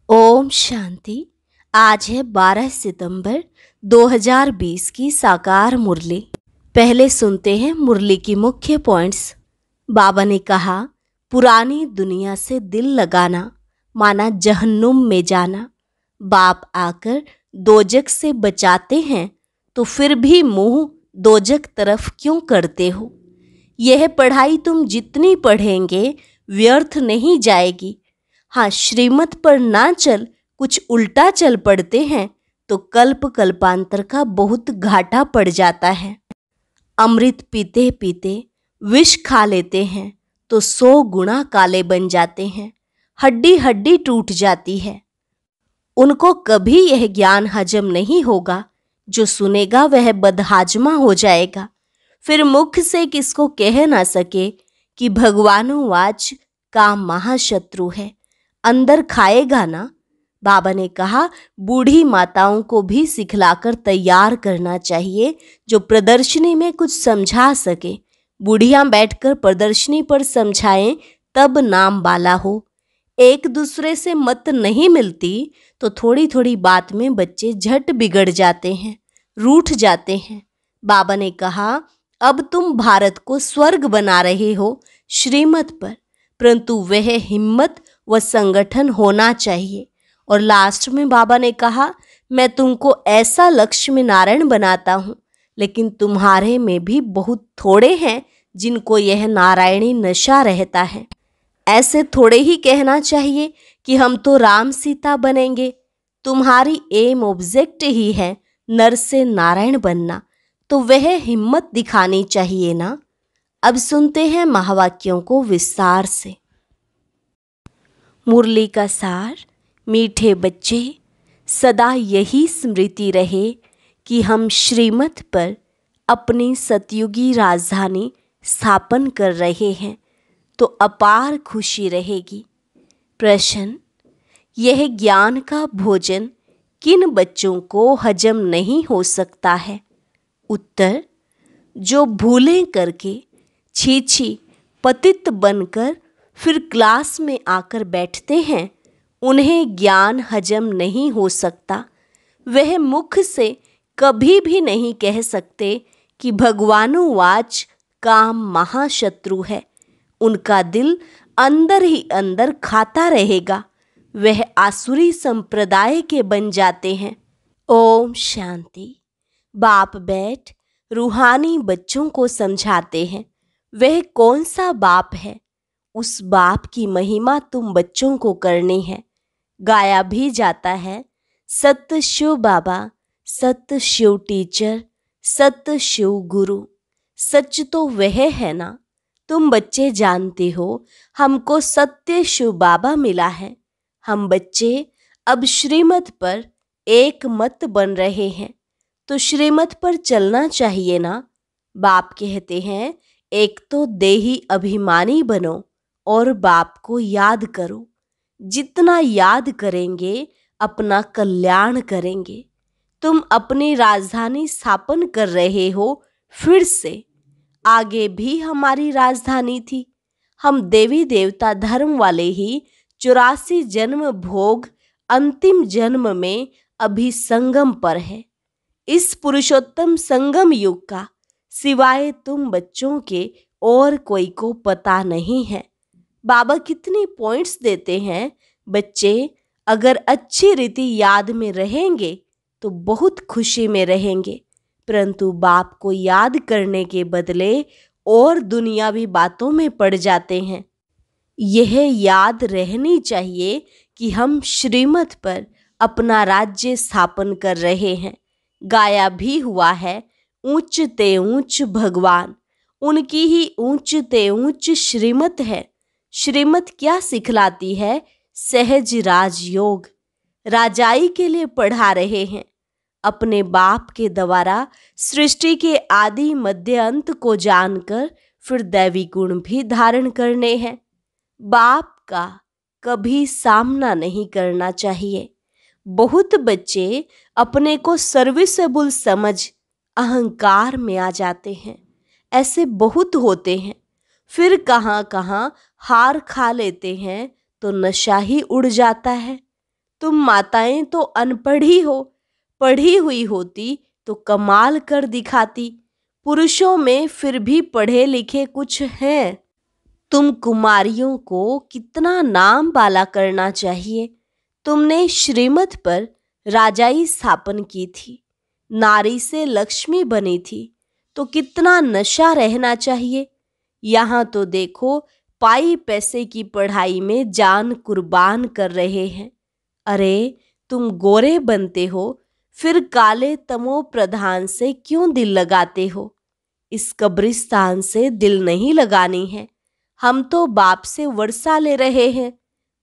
ओम शांति। आज है 12 सितंबर 2020 की साकार मुरली। पहले सुनते हैं मुरली की मुख्य पॉइंट्स। बाबा ने कहा, पुरानी दुनिया से दिल लगाना माना जहन्नुम में जाना। बाप आकर दोजक से बचाते हैं तो फिर भी मुंह दोजक तरफ क्यों करते हो। यह पढ़ाई तुम जितनी पढ़ेंगे व्यर्थ नहीं जाएगी। हाँ, श्रीमत पर ना चल कुछ उल्टा चल पड़ते हैं तो कल्प कल्पांतर का बहुत घाटा पड़ जाता है। अमृत पीते पीते विष खा लेते हैं तो 100 गुना काले बन जाते हैं, हड्डी हड्डी टूट जाती है। उनको कभी यह ज्ञान हजम नहीं होगा, जो सुनेगा वह बदहाजमा हो जाएगा। फिर मुख से किसको कह ना सके कि भगवानुवाच काम महाशत्रु है, अंदर खाएगा ना। बाबा ने कहा, बूढ़ी माताओं को भी सिखलाकर तैयार करना चाहिए जो प्रदर्शनी में कुछ समझा सके। बूढ़ियां बैठकर प्रदर्शनी पर समझाएं तब नाम बाला हो। एक दूसरे से मत नहीं मिलती तो थोड़ी थोड़ी बात में बच्चे झट बिगड़ जाते हैं, रूठ जाते हैं। बाबा ने कहा, अब तुम भारत को स्वर्ग बना रहे हो श्रीमत पर, परंतु वह हिम्मत व संगठन होना चाहिए। और लास्ट में बाबा ने कहा, मैं तुमको ऐसा लक्ष्मी नारायण बनाता हूँ, लेकिन तुम्हारे में भी बहुत थोड़े हैं जिनको यह नारायणी नशा रहता है। ऐसे थोड़े ही कहना चाहिए कि हम तो राम सीता बनेंगे। तुम्हारी एम ऑब्जेक्ट ही है नर से नारायण बनना, तो वह हिम्मत दिखानी चाहिए ना। अब सुनते हैं महावाक्यों को विस्तार से। मुरली का सार। मीठे बच्चे, सदा यही स्मृति रहे कि हम श्रीमत पर अपनी सतयुगी राजधानी स्थापन कर रहे हैं तो अपार खुशी रहेगी। प्रश्न, यह ज्ञान का भोजन किन बच्चों को हजम नहीं हो सकता है? उत्तर, जो भूलें करके छी छी पतित बनकर फिर क्लास में आकर बैठते हैं, उन्हें ज्ञान हजम नहीं हो सकता। वह मुख से कभी भी नहीं कह सकते कि भगवानुवाच काम महाशत्रु है। उनका दिल अंदर ही अंदर खाता रहेगा। वह आसुरी संप्रदाय के बन जाते हैं। ओम शांति। बाप बैठ रूहानी बच्चों को समझाते हैं। वह कौन सा बाप है? उस बाप की महिमा तुम बच्चों को करनी है। गाया भी जाता है, सत्य शिव बाबा, सत्य शिव टीचर, सत्य शिव गुरु। सच तो वह है ना। तुम बच्चे जानते हो, हमको सत्य शिव बाबा मिला है। हम बच्चे अब श्रीमत पर एक मत बन रहे हैं, तो श्रीमत पर चलना चाहिए ना। बाप कहते हैं, एक तो देही अभिमानी बनो और बाप को याद करो। जितना याद करेंगे अपना कल्याण करेंगे। तुम अपनी राजधानी स्थापन कर रहे हो फिर से। आगे भी हमारी राजधानी थी। हम देवी देवता धर्म वाले ही 84 जन्म भोग अंतिम जन्म में अभी संगम पर है। इस पुरुषोत्तम संगम युग का सिवाय तुम बच्चों के और कोई को पता नहीं है। बाबा कितनी पॉइंट्स देते हैं। बच्चे अगर अच्छी रीति याद में रहेंगे तो बहुत खुशी में रहेंगे, परंतु बाप को याद करने के बदले और दुनियावी बातों में पड़ जाते हैं। यह याद रहनी चाहिए कि हम श्रीमत पर अपना राज्य स्थापन कर रहे हैं। गाया भी हुआ है, ऊंच ते ऊंच भगवान, उनकी ही ऊंच ते ऊंच श्रीमत है। श्रीमत क्या सिखलाती है? सहज राजयोग। राजाई के लिए पढ़ा रहे हैं। अपने बाप के द्वारा सृष्टि के आदि मध्य अंत को जानकर फिर दैवी गुण भी धारण करने हैं। बाप का कभी सामना नहीं करना चाहिए। बहुत बच्चे अपने को सर्विसेबल समझ अहंकार में आ जाते हैं। ऐसे बहुत होते हैं। फिर कहाँ कहाँ हार खा लेते हैं तो नशा ही उड़ जाता है। तुम माताएं तो अनपढ़ ही हो, पढ़ी हुई होती तो कमाल कर दिखाती। पुरुषों में फिर भी पढ़े लिखे कुछ हैं। तुम कुमारियों को कितना नाम बाला करना चाहिए। तुमने श्रीमत पर राजाई स्थापन की थी, नारी से लक्ष्मी बनी थी, तो कितना नशा रहना चाहिए। यहाँ तो देखो, पाई पैसे की पढ़ाई में जान कुर्बान कर रहे हैं। अरे, तुम गोरे बनते हो, फिर काले तमो प्रधान से क्यों दिल लगाते हो? इस कब्रिस्तान से दिल नहीं लगानी है। हम तो बाप से वर्षा ले रहे हैं।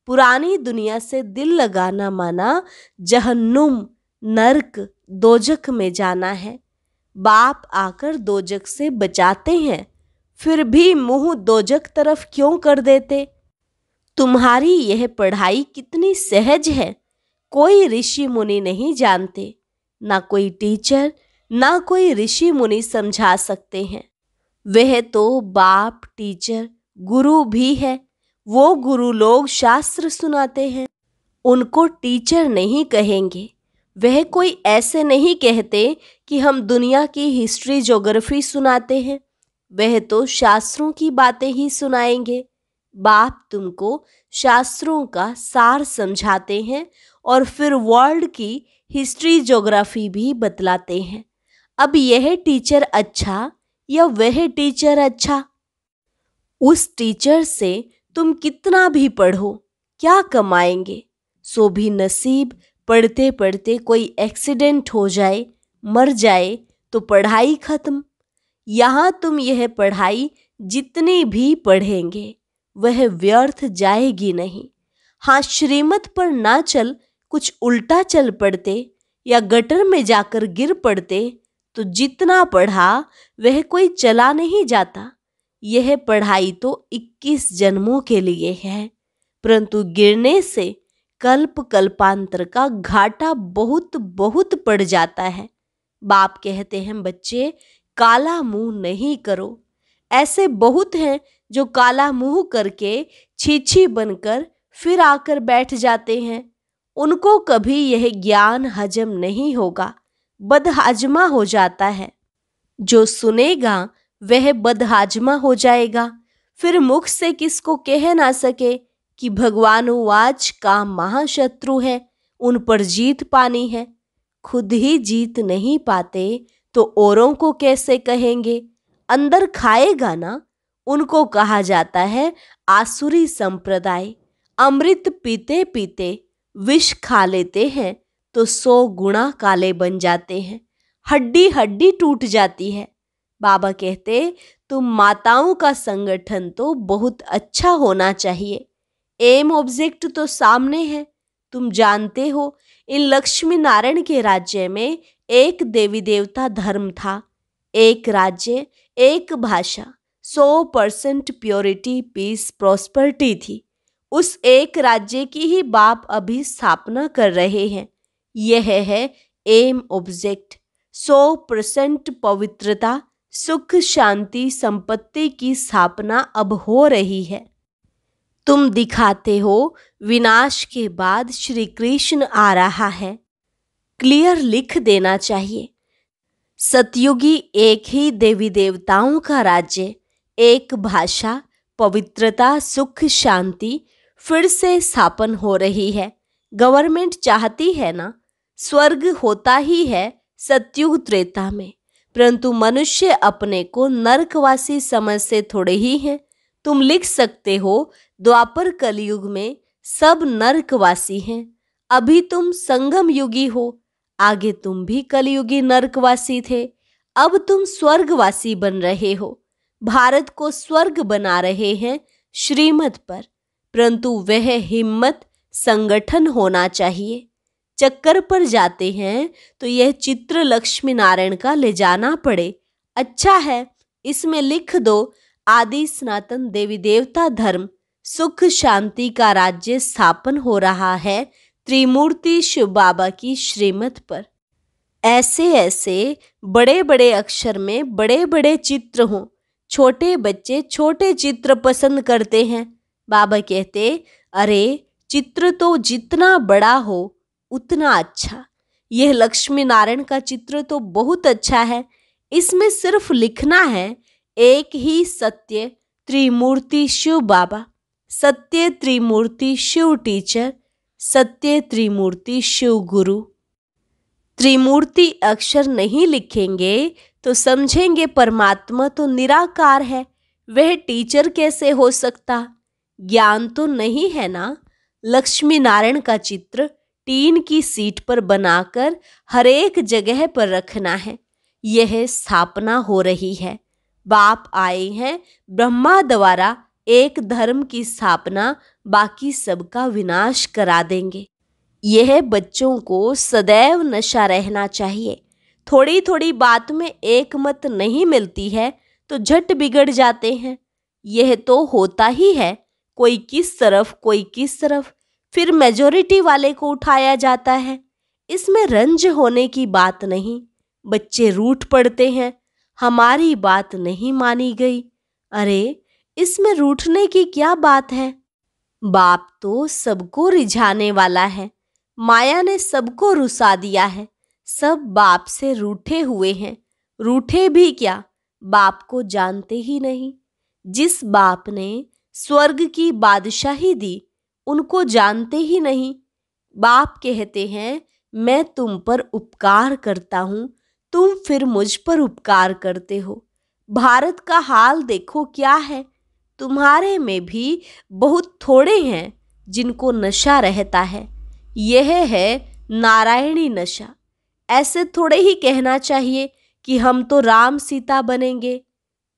पुरानी दुनिया से दिल लगाना माना जहन्नुम, नर्क, दोजख में जाना है। बाप आकर दोजख से बचाते हैं, फिर भी मुंह दोजख तरफ क्यों कर देते? तुम्हारी यह पढ़ाई कितनी सहज है, कोई ऋषि मुनि नहीं जानते। ना कोई टीचर, ना कोई ऋषि मुनि समझा सकते हैं। वह तो बाप, टीचर, गुरु भी है। वो गुरु लोग शास्त्र सुनाते हैं, उनको टीचर नहीं कहेंगे। वह कोई ऐसे नहीं कहते कि हम दुनिया की हिस्ट्री ज्योग्राफी सुनाते हैं। वह तो शास्त्रों की बातें ही सुनाएंगे। बाप तुमको शास्त्रों का सार समझाते हैं और फिर वर्ल्ड की हिस्ट्री ज्योग्राफी भी बतलाते हैं। अब यह टीचर अच्छा या वह टीचर अच्छा? उस टीचर से तुम कितना भी पढ़ो, क्या कमाएंगे? सो भी नसीब, पढ़ते पढ़ते कोई एक्सीडेंट हो जाए, मर जाए तो पढ़ाई खत्म। यहाँ तुम यह पढ़ाई जितनी भी पढ़ेंगे वह व्यर्थ जाएगी नहीं। हाँ, श्रीमत पर ना चल कुछ उल्टा चल पड़ते या गटर में जाकर गिर पड़ते तो जितना पढ़ा वह कोई चला नहीं जाता। यह पढ़ाई तो 21 जन्मों के लिए है, परंतु गिरने से कल्प कल्पांतर का घाटा बहुत बहुत पड़ जाता है। बाप कहते हैं, बच्चे काला मुंह नहीं करो। ऐसे बहुत हैं जो काला मुंह करके छीछी बनकर फिर आकर बैठ जाते हैं। उनको कभी यह ज्ञान हजम नहीं होगा, बदहाजमा हो जाता है। जो सुनेगा वह बदहाजमा हो जाएगा। फिर मुख से किसको कह ना सके कि भगवानुवाच का महाशत्रु है, उन पर जीत पानी है। खुद ही जीत नहीं पाते तो औरों को कैसे कहेंगे? अंदर खाएगा ना, उनको कहा जाता है आसुरी संप्रदाय। अमृत पीते पीते विष खा लेते हैं तो 100 गुना काले बन जाते हैं, हड्डी हड्डी टूट जाती है। बाबा कहते, तुम माताओं का संगठन तो बहुत अच्छा होना चाहिए। एम ऑब्जेक्ट तो सामने है। तुम जानते हो, इन लक्ष्मी नारायण के राज्य में एक देवी देवता धर्म था, एक राज्य, एक भाषा, 100% प्योरिटी, पीस, प्रॉस्पेरिटी थी। उस एक राज्य की ही बाप अभी स्थापना कर रहे हैं। यह है एम ऑब्जेक्ट। 100% पवित्रता, सुख, शांति, संपत्ति की स्थापना अब हो रही है। तुम दिखाते हो विनाश के बाद श्री कृष्ण आ रहा है। क्लियर लिख देना चाहिए। सतयुगी एक ही देवी देवताओं का राज्य, एक भाषा, पवित्रता, सुख, शांति फिर से स्थापन हो रही है। गवर्नमेंट चाहती है ना, स्वर्ग होता ही है सतयुग त्रेता में, परंतु मनुष्य अपने को नरकवासी समझते थोड़े ही हैं। तुम लिख सकते हो, द्वापर कलयुग में सब नरकवासी हैं। अभी तुम संगम युगी हो, आगे तुम भी कलयुगी नरकवासी थे। अब तुम स्वर्गवासी बन रहे हो। भारत को स्वर्ग बना रहे हैं श्रीमत पर, परंतु वह हिम्मत, संगठन होना चाहिए। चक्कर पर जाते हैं तो यह चित्र लक्ष्मी नारायण का ले जाना पड़े। अच्छा है, इसमें लिख दो, आदि सनातन देवी देवता धर्म, सुख शांति का राज्य स्थापन हो रहा है त्रिमूर्ति शिव बाबा की श्रीमत पर। ऐसे ऐसे बड़े बड़े अक्षर में बड़े बड़े चित्र हों। छोटे बच्चे छोटे चित्र पसंद करते हैं। बाबा कहते, अरे चित्र तो जितना बड़ा हो उतना अच्छा। यह लक्ष्मी नारायण का चित्र तो बहुत अच्छा है। इसमें सिर्फ लिखना है एक ही सत्य त्रिमूर्ति शिव बाबा, सत्य त्रिमूर्ति शिव टीचर, सत्य त्रिमूर्ति शिव गुरु। त्रिमूर्ति अक्षर नहीं लिखेंगे तो समझेंगे परमात्मा तो निराकार है, वह टीचर कैसे हो सकता? ज्ञान तो नहीं है ना। लक्ष्मी नारायण का चित्र टीन की सीट पर बनाकर हर एक जगह पर रखना है। यह स्थापना हो रही है। बाप आए हैं ब्रह्मा द्वारा एक धर्म की स्थापना, बाकी सबका विनाश करा देंगे। यह बच्चों को सदैव नशा रहना चाहिए। थोड़ी थोड़ी बात में एक मत नहीं मिलती है तो झट बिगड़ जाते हैं। यह तो होता ही है, कोई किस तरफ कोई किस तरफ, फिर मेजॉरिटी वाले को उठाया जाता है। इसमें रंज होने की बात नहीं। बच्चे रूठ पड़ते हैं, हमारी बात नहीं मानी गई। अरे, इसमें रूठने की क्या बात है? बाप तो सबको रिझाने वाला है। माया ने सबको रुसा दिया है। सब बाप से रूठे हुए हैं। रूठे भी क्या, बाप को जानते ही नहीं। जिस बाप ने स्वर्ग की बादशाही दी उनको जानते ही नहीं। बाप कहते हैं मैं तुम पर उपकार करता हूँ, तुम फिर मुझ पर उपकार करते हो। भारत का हाल देखो क्या है। तुम्हारे में भी बहुत थोड़े हैं जिनको नशा रहता है। यह है नारायणी नशा। ऐसे थोड़े ही कहना चाहिए कि हम तो राम सीता बनेंगे।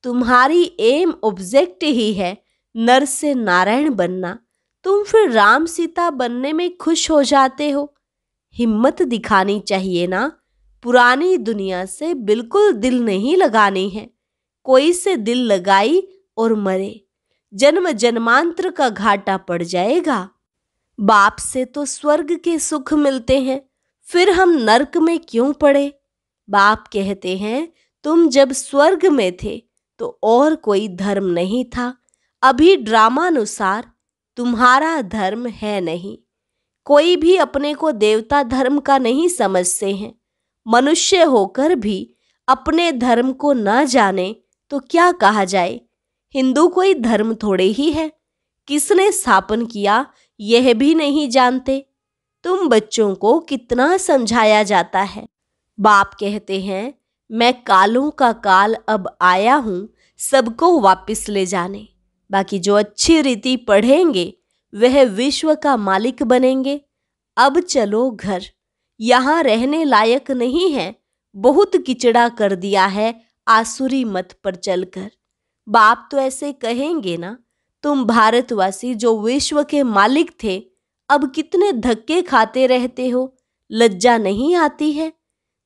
तुम्हारी एम ऑब्जेक्ट ही है नर से नारायण बनना, तुम फिर राम सीता बनने में खुश हो जाते हो। हिम्मत दिखानी चाहिए ना। पुरानी दुनिया से बिल्कुल दिल नहीं लगानी है। कोई से दिल लगाई और मरे, जन्म जन्मांतर का घाटा पड़ जाएगा। बाप से तो स्वर्ग के सुख मिलते हैं, फिर हम नरक में क्यों पड़े? बाप कहते हैं तुम जब स्वर्ग में थे तो और कोई धर्म नहीं था। अभी ड्रामानुसार तुम्हारा धर्म है नहीं। कोई भी अपने को देवता धर्म का नहीं समझते हैं। मनुष्य होकर भी अपने धर्म को न जाने तो क्या कहा जाए। हिंदू कोई धर्म थोड़े ही है। किसने स्थापन किया यह भी नहीं जानते। तुम बच्चों को कितना समझाया जाता है। बाप कहते हैं मैं कालों का काल अब आया हूँ सबको वापस ले जाने। बाकी जो अच्छी रीति पढ़ेंगे वह विश्व का मालिक बनेंगे। अब चलो घर, यहाँ रहने लायक नहीं है। बहुत किचड़ा कर दिया है आसुरी मत पर चलकर। बाप तो ऐसे कहेंगे ना, तुम भारतवासी जो विश्व के मालिक थे अब कितने धक्के खाते रहते हो, लज्जा नहीं आती है?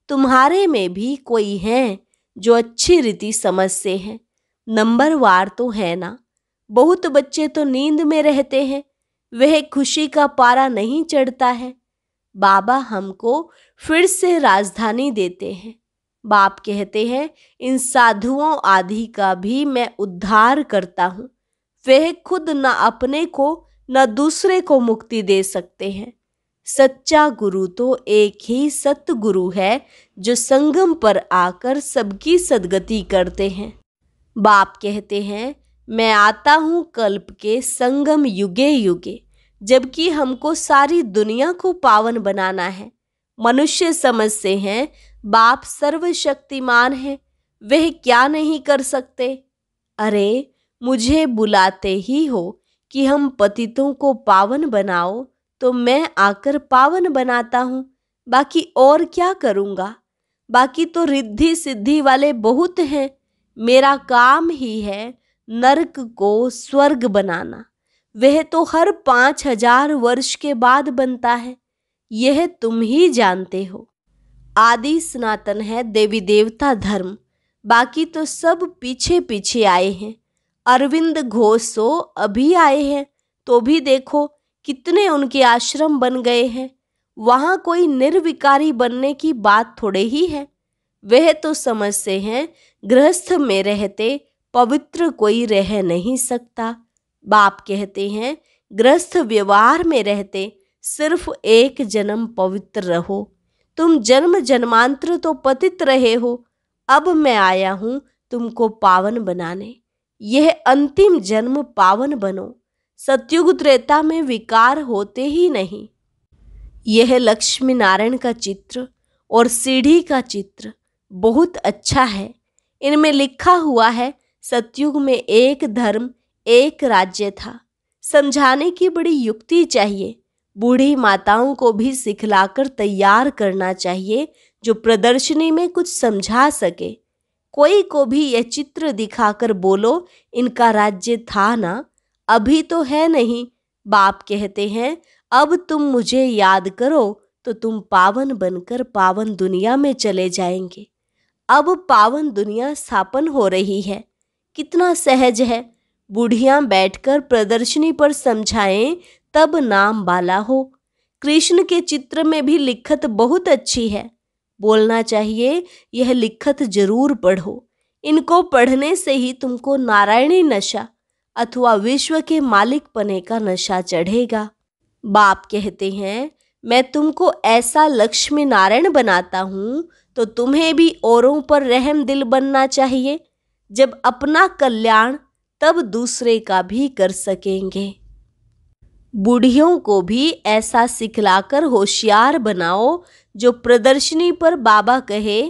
तुम्हारे में भी कोई है जो अच्छी रीति समझते हैं। नंबरवार तो है ना। बहुत बच्चे तो नींद में रहते हैं, वह खुशी का पारा नहीं चढ़ता है। बाबा हमको फिर से राजधानी देते हैं। बाप कहते हैं इन साधुओं आदि का भी मैं उद्धार करता हूँ। वह खुद न अपने को न दूसरे को मुक्ति दे सकते हैं। सच्चा गुरु तो एक ही सतगुरु है जो संगम पर आकर सबकी सद्गति करते हैं। बाप कहते हैं मैं आता हूँ कल्प के संगम युगे युगे, जबकि हमको सारी दुनिया को पावन बनाना है। मनुष्य समझते हैं बाप सर्वशक्तिमान है, वह क्या नहीं कर सकते। अरे, मुझे बुलाते ही हो कि हम पतितों को पावन बनाओ तो मैं आकर पावन बनाता हूँ। बाकी और क्या करूँगा? बाकी तो रिद्धि सिद्धि वाले बहुत हैं। मेरा काम ही है नरक को स्वर्ग बनाना। वह तो हर 5000 वर्ष के बाद बनता है, यह तुम ही जानते हो। आदि सनातन है देवी देवता धर्म, बाकी तो सब पीछे पीछे आए हैं। अरविंद घोष तो अभी आए हैं, तो भी देखो कितने उनके आश्रम बन गए हैं। वहाँ कोई निर्विकारी बनने की बात थोड़े ही है। वह तो समझते हैं गृहस्थ में रहते पवित्र कोई रह नहीं सकता। बाप कहते हैं ग्रस्त व्यवहार में रहते सिर्फ एक जन्म पवित्र रहो। तुम जन्म जन्मांतर तो पतित रहे हो, अब मैं आया हूं तुमको पावन बनाने। यह अंतिम जन्म पावन बनो। सतयुग त्रेता में विकार होते ही नहीं। यह लक्ष्मी नारायण का चित्र और सीढ़ी का चित्र बहुत अच्छा है। इनमें लिखा हुआ है सतयुग में एक धर्म एक राज्य था। समझाने की बड़ी युक्ति चाहिए। बूढ़ी माताओं को भी सिखलाकर तैयार करना चाहिए जो प्रदर्शनी में कुछ समझा सके। कोई को भी यह चित्र दिखाकर बोलो इनका राज्य था ना, अभी तो है नहीं। बाप कहते हैं अब तुम मुझे याद करो तो तुम पावन बनकर पावन दुनिया में चले जाएंगे। अब पावन दुनिया स्थापन हो रही है। कितना सहज है। बूढ़ियां बैठकर प्रदर्शनी पर समझाएं तब नाम बाला हो। कृष्ण के चित्र में भी लिखत बहुत अच्छी है। बोलना चाहिए यह लिखत जरूर पढ़ो। इनको पढ़ने से ही तुमको नारायणी नशा अथवा विश्व के मालिक पने का नशा चढ़ेगा। बाप कहते हैं मैं तुमको ऐसा लक्ष्मी नारायण बनाता हूँ तो तुम्हें भी औरों पर रहम दिल बनना चाहिए। जब अपना कल्याण तब दूसरे का भी कर सकेंगे। बूढ़ियों को भी ऐसा सिखलाकर होशियार बनाओ जो प्रदर्शनी पर बाबा कहे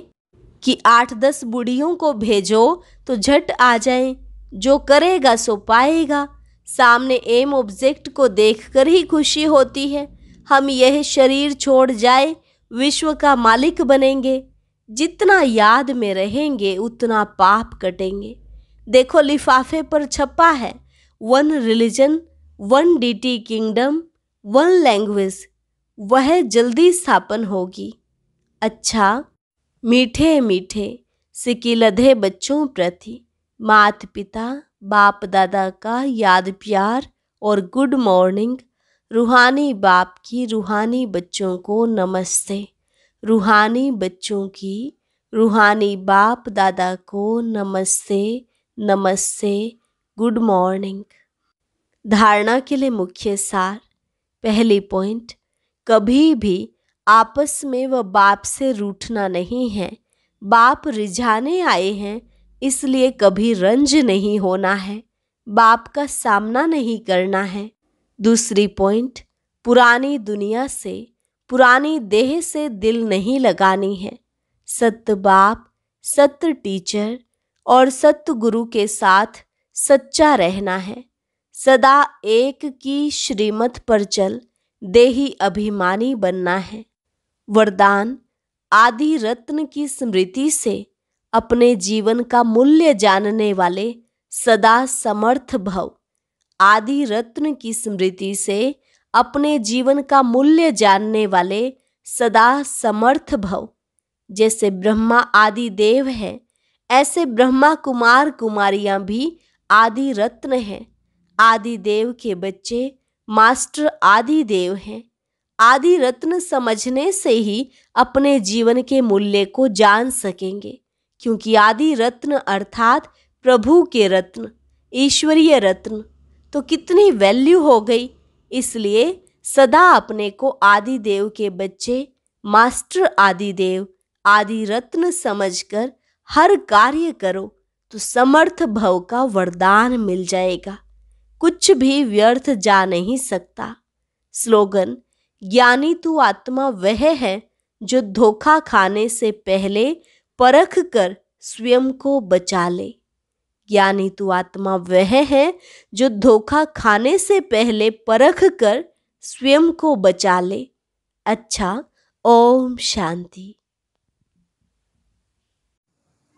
कि 8-10 बूढ़ियों को भेजो तो झट आ जाएं। जो करेगा सो पाएगा। सामने एम ऑब्जेक्ट को देखकर ही खुशी होती है। हम यह शरीर छोड़ जाए विश्व का मालिक बनेंगे। जितना याद में रहेंगे उतना पाप कटेंगे। देखो लिफाफे पर छपा है 1 रिलीजन 1 डीटी किंगडम 1 लैंग्वेज। वह जल्दी स्थापन होगी। अच्छा, मीठे मीठे सिकिलधे बच्चों प्रति माता पिता बाप दादा का याद प्यार और गुड मॉर्निंग। रूहानी बाप की रूहानी बच्चों को नमस्ते। रूहानी बच्चों की रूहानी बाप दादा को नमस्ते नमस्ते गुड मॉर्निंग। धारणा के लिए मुख्य सार। पहली पॉइंट, कभी भी आपस में व बाप से रूठना नहीं है। बाप रिझाने आए हैं इसलिए कभी रंज नहीं होना है। बाप का सामना नहीं करना है। दूसरी पॉइंट, पुरानी दुनिया से पुरानी देह से दिल नहीं लगानी है। सत्य बाप सत्य टीचर और सत्य गुरु के साथ सच्चा रहना है। सदा एक की श्रीमत पर चल देही अभिमानी बनना है। वरदान, आदि रत्न की स्मृति से अपने जीवन का मूल्य जानने वाले सदा समर्थ भव। आदि रत्न की स्मृति से अपने जीवन का मूल्य जानने वाले सदा समर्थ भव। जैसे ब्रह्मा आदि देव हैं, ऐसे ब्रह्मा कुमार कुमारियां भी आदि रत्न हैं। आदि देव के बच्चे मास्टर आदि देव हैं। आदि रत्न समझने से ही अपने जीवन के मूल्य को जान सकेंगे, क्योंकि आदि रत्न अर्थात प्रभु के रत्न, ईश्वरीय रत्न तो कितनी वैल्यू हो गई। इसलिए सदा अपने को आदि देव के बच्चे मास्टर आदि देव आदि रत्न समझकर हर कार्य करो तो समर्थ भव का वरदान मिल जाएगा। कुछ भी व्यर्थ जा नहीं सकता। स्लोगन, ज्ञानी तू आत्मा वह है जो धोखा खाने से पहले परख कर स्वयं को बचा ले। ज्ञानी तू आत्मा वह है जो धोखा खाने से पहले परख कर स्वयं को बचा ले। अच्छा, ओम शांति।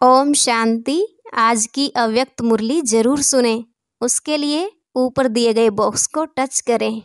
ओम शांति। आज की अव्यक्त मुरली जरूर सुने। उसके लिए ऊपर दिए गए बॉक्स को टच करें।